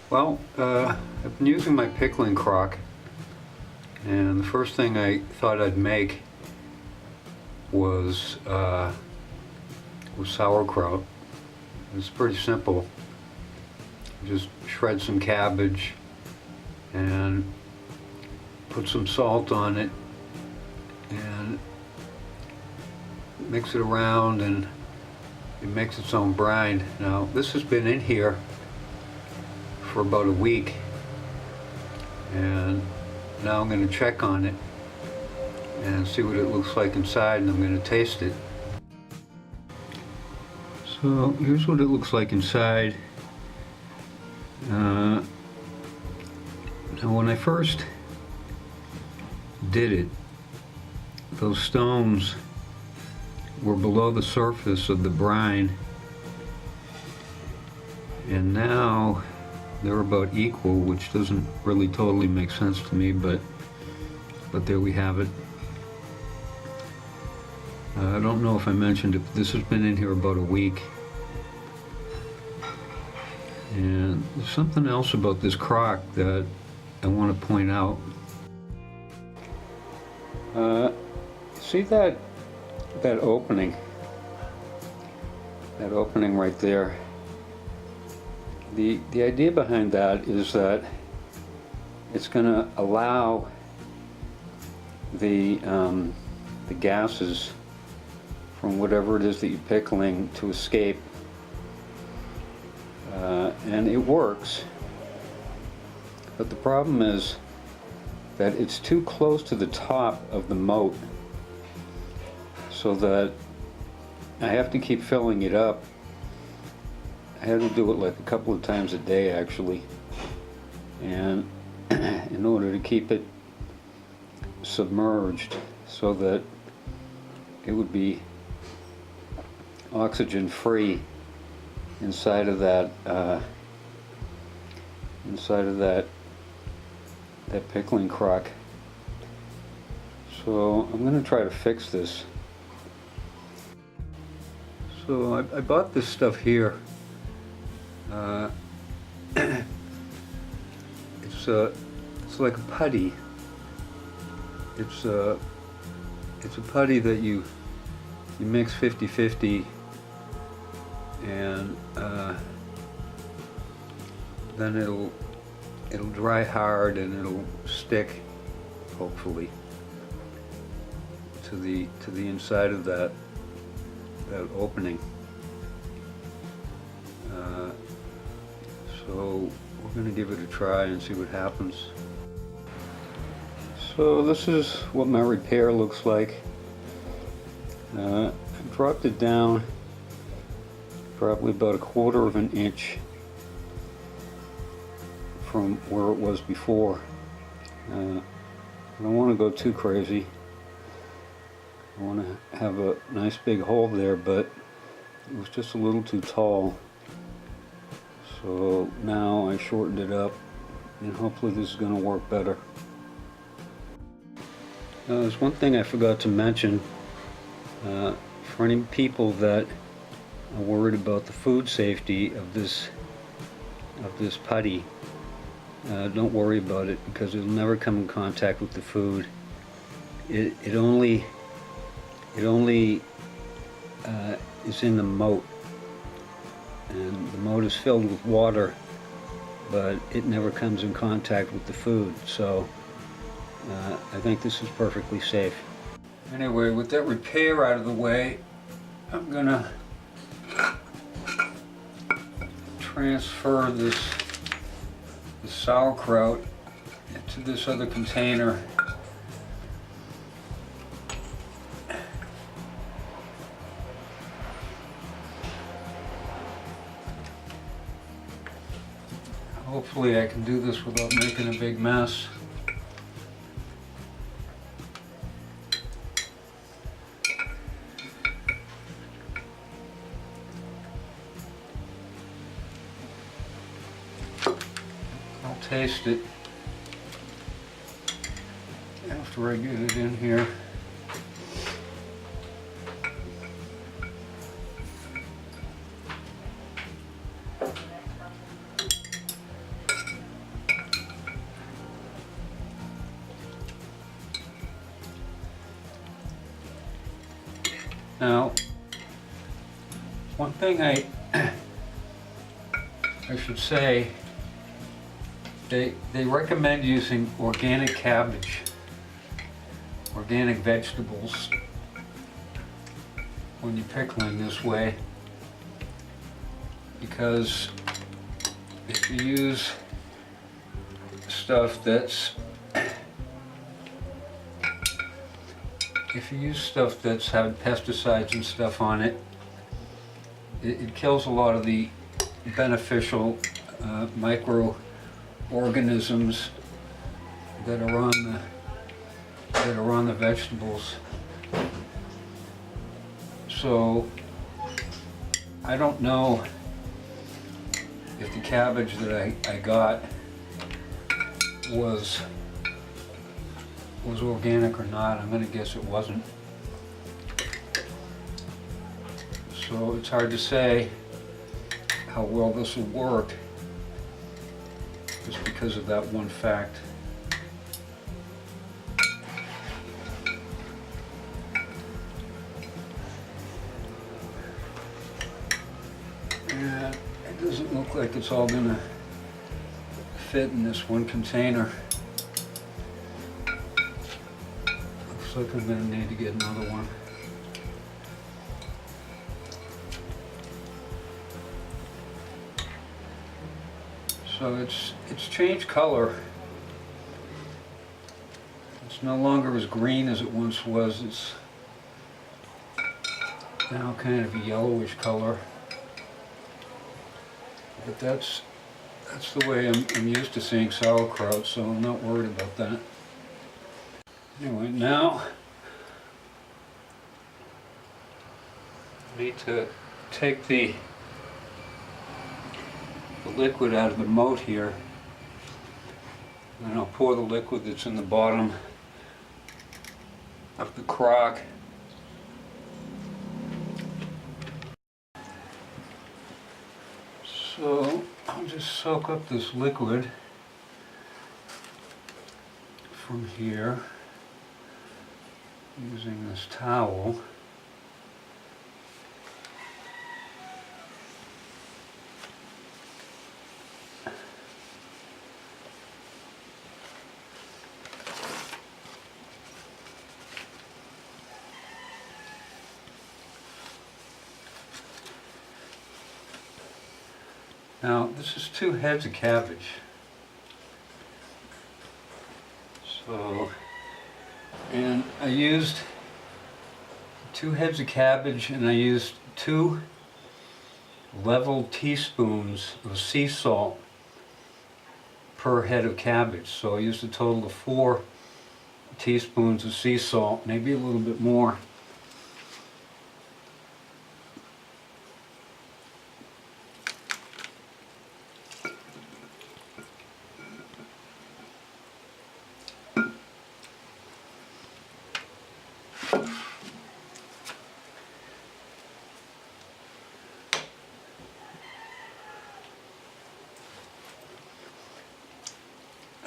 Well, I've been using my pickling crock, and the first thing I thought I'd make was sauerkraut. It's pretty simple. Just shred some cabbage and put some salt on it and mix it around, and it makes its own brine. Now, this has been in here for about a week, and now I'm going to check on it and see what it looks like inside, and I'm going to taste it. So here's what it looks like inside. Now when I first did it, those stones were below the surface of the brine, and now they're about equal, which doesn't really totally make sense to me, but there we have it. I don't know if I mentioned it, but this has been in here about a week. And there's something else about this crock that I want to point out. See that opening? That opening right there. The idea behind that is that it's going to allow the gases from whatever it is that you're pickling to escape, and it works. But the problem is that it's too close to the top of the moat, so that I have to keep filling it up. I had to do it like a couple of times a day, actually, and in order to keep it submerged so that it would be oxygen free inside of that pickling crock. So I'm going to try to fix this. So I bought this stuff here. It's like a putty. It's a putty that you mix 50-50, and then it'll dry hard and it'll stick, hopefully, to the inside of that opening. So we're going to give it a try and see what happens. So this is what my repair looks like. I dropped it down probably about 1/4 of an inch from where it was before. I don't want to go too crazy. I want to have a nice big hole there, but it was just a little too tall. So now I shortened it up, and hopefully this is going to work better. There's one thing I forgot to mention. For any people that are worried about the food safety of this putty, don't worry about it, because it'll never come in contact with the food. It only is in the moat, and the moat is filled with water, but it never comes in contact with the food. So I think this is perfectly safe. Anyway, with that repair out of the way, I'm gonna transfer this sauerkraut into this other container. Hopefully I can do this without making a big mess. I'll taste it after I get it in here. Now, one thing I should say, they recommend using organic cabbage, organic vegetables when you're pickling this way, because if you use stuff that's had pesticides and stuff on it, it kills a lot of the beneficial microorganisms that are on the vegetables. So I don't know if the cabbage that I got was organic or not. I'm going to guess it wasn't. So it's hard to say how well this will work just because of that one fact. And it doesn't look like it's all going to fit in this one container. Looks like I'm going to need to get another one. So it's changed color. It's no longer as green as it once was. It's now kind of a yellowish color. But that's the way I'm used to seeing sauerkraut, so I'm not worried about that. Anyway, now I need to take the liquid out of the moat here, and I'll pour the liquid that's in the bottom of the crock. So I'll just soak up this liquid from here using this towel. Now, this is 2 heads of cabbage. So, and I used 2 heads of cabbage, and I used 2 level teaspoons of sea salt per head of cabbage. So I used a total of 4 teaspoons of sea salt, maybe a little bit more.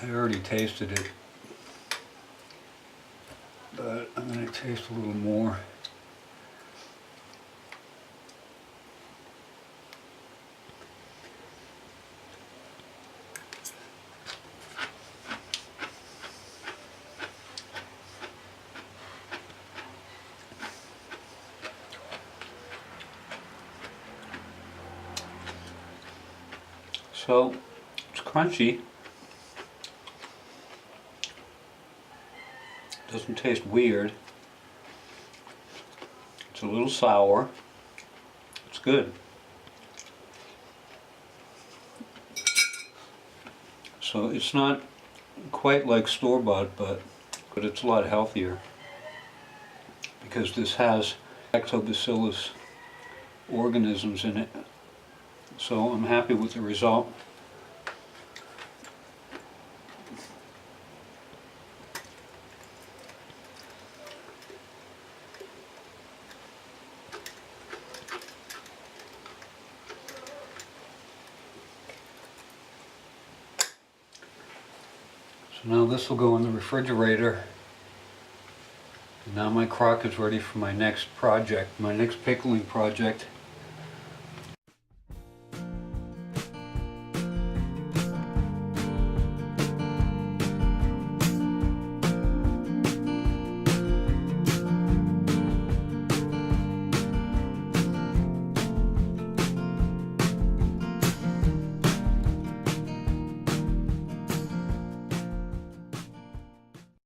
I already tasted it, but I'm going to taste a little more. So it's crunchy. Doesn't taste weird. It's a little sour. It's good. So it's not quite like store-bought, but it's a lot healthier because this has lactobacillus organisms in it. So I'm happy with the result. So now this will go in the refrigerator And now my crock is ready for my next project, my next pickling project.